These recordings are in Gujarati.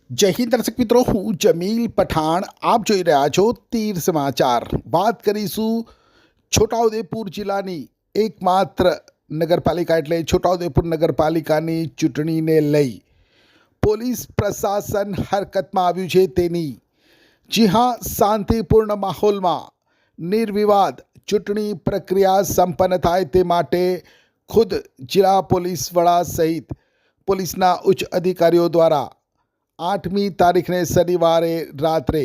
જય હિન્દ દર્શક મિત્રો, હું જમીલ પઠાણ. આપ જોઈ રહ્યા છો તીર સમાચાર. વાત કરીશું છોટાઉદેપુર જિલ્લાની એકમાત્ર નગરપાલિકા એટલે છોટાઉદેપુર નગરપાલિકાની ચૂંટણીને લઈ પોલીસ પ્રશાસન હરકતમાં આવ્યું છે તેની. જી હા, શાંતિપૂર્ણ માહોલમાં નિર્વિવાદ ચૂંટણી પ્રક્રિયા સંપન્ન થાય તે માટે ખુદ જિલ્લા પોલીસ વડા સહિત પોલીસના ઉચ્ચ અધિકારીઓ દ્વારા 8મી તારીખને શનિવારે રાત્રે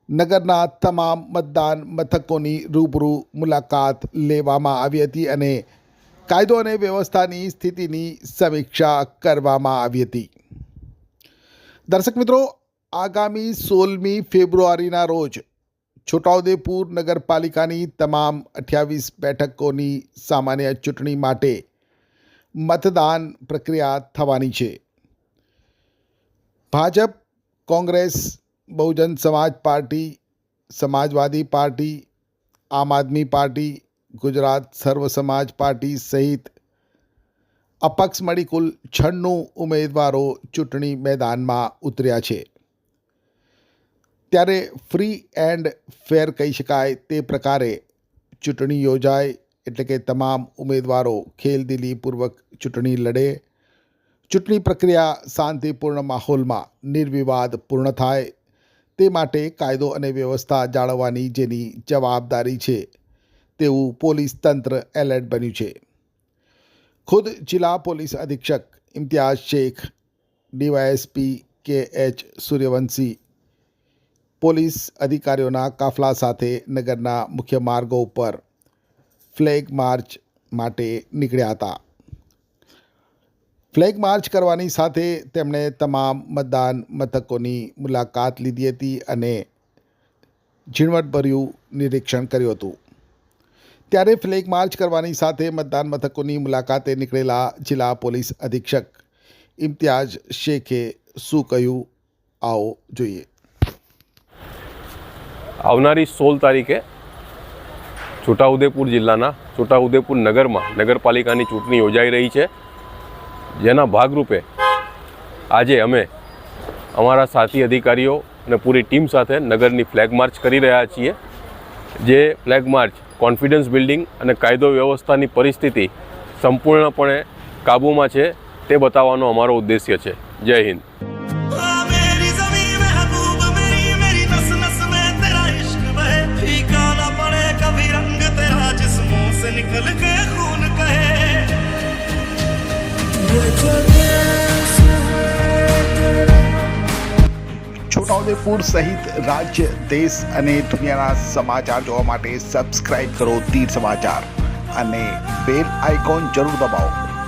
નગરના તમામ મતદાન મથકોની રૂબરૂ મુલાકાત લેવામાં આવી હતી અને કાયદો અને વ્યવસ્થાની સ્થિતિની સમીક્ષા કરવામાં આવી હતી. દર્શક મિત્રો, આગામી 16મી ફેબ્રુઆરીના રોજ છોટાઉદેપુર નગરપાલિકાની તમામ 28 બેઠકોની સામાન્ય ચૂંટણી માટે મતદાન પ્રક્રિયા થવાની છે. ભાજપ, કોંગ્રેસ, બહુજન સમાજ પાર્ટી, સમાજવાદી પાર્ટી, આમ આદમી પાર્ટી, ગુજરાત સર્વ સમાજ પાર્ટી સહિત અપક્ષ મળી કુલ 96 ઉમેદવારો ચૂંટણી મેદાનમાં ઉતર્યા છે. ત્યારે ફ્રી એન્ડ ફેર કહી શકાય તે પ્રકારે ચૂંટણી યોજાય, એટલે કે તમામ ઉમેદવારો ખેલદિલીપૂર્વક ચૂંટણી લડે, ચૂંટણી પ્રક્રિયા શાંતિપૂર્ણ માહોલમાં નિર્વિવાદ પૂર્ણ થાય તે માટે કાયદો અને વ્યવસ્થા જાળવવાની જેની જવાબદારી છે તેવું પોલીસ તંત્ર એલર્ટ બન્યું છે. ખુદ જિલ્લા પોલીસ અધિક્ષક ઇમ્તિયાઝ શેખ, ડીવાયએસપી કે.એચ. સૂર્યવંશી પોલીસ અધિકારીઓના કાફલા સાથે નગરના મુખ્ય માર્ગો ઉપર ફ્લેગ માર્ચ માટે નીકળ્યા હતા. ફ્લેગ માર્ચ કરવાની સાથે તેમણે તમામ મતદાન મથકોની મુલાકાત લીધી હતી અને ઝીણવટભર્યું નિરીક્ષણ કર્યું હતું. ત્યારે ફ્લેગ માર્ચ કરવાની સાથે મતદાન મથકોની મુલાકાતે નીકળેલા જિલ્લા પોલીસ અધિક્ષક ઇમ્તિયાઝ શેખે શું કહ્યું, આવો જોઈએ. આવનારી 16 તારીખે છોટાઉદેપુર જિલ્લાના છોટાઉદેપુર નગરમાં નગરપાલિકાની ચૂંટણી યોજાઈ રહી છે, જેના ભાગરૂપે આજે અમે અમારા સાથી અધિકારીઓ અને પૂરી ટીમ સાથે નગરની ફ્લેગ માર્ચ કરી રહ્યા છીએ. જે ફ્લેગ માર્ચ કોન્ફિડન્સ બિલ્ડિંગ અને કાયદો વ્યવસ્થાની પરિસ્થિતિ સંપૂર્ણપણે કાબૂમાં છે તે બતાવવાનો અમારો ઉદ્દેશ્ય છે. જય હિન્દ. છોટાઉદેપુર સહિત રાજ્ય, દેશ અને દુનિયાના સમાચાર જોવા માટે સબસ્ક્રાઇબ કરો તીર સમાચાર અને બેલ આઇકોન જરૂર દબાવો.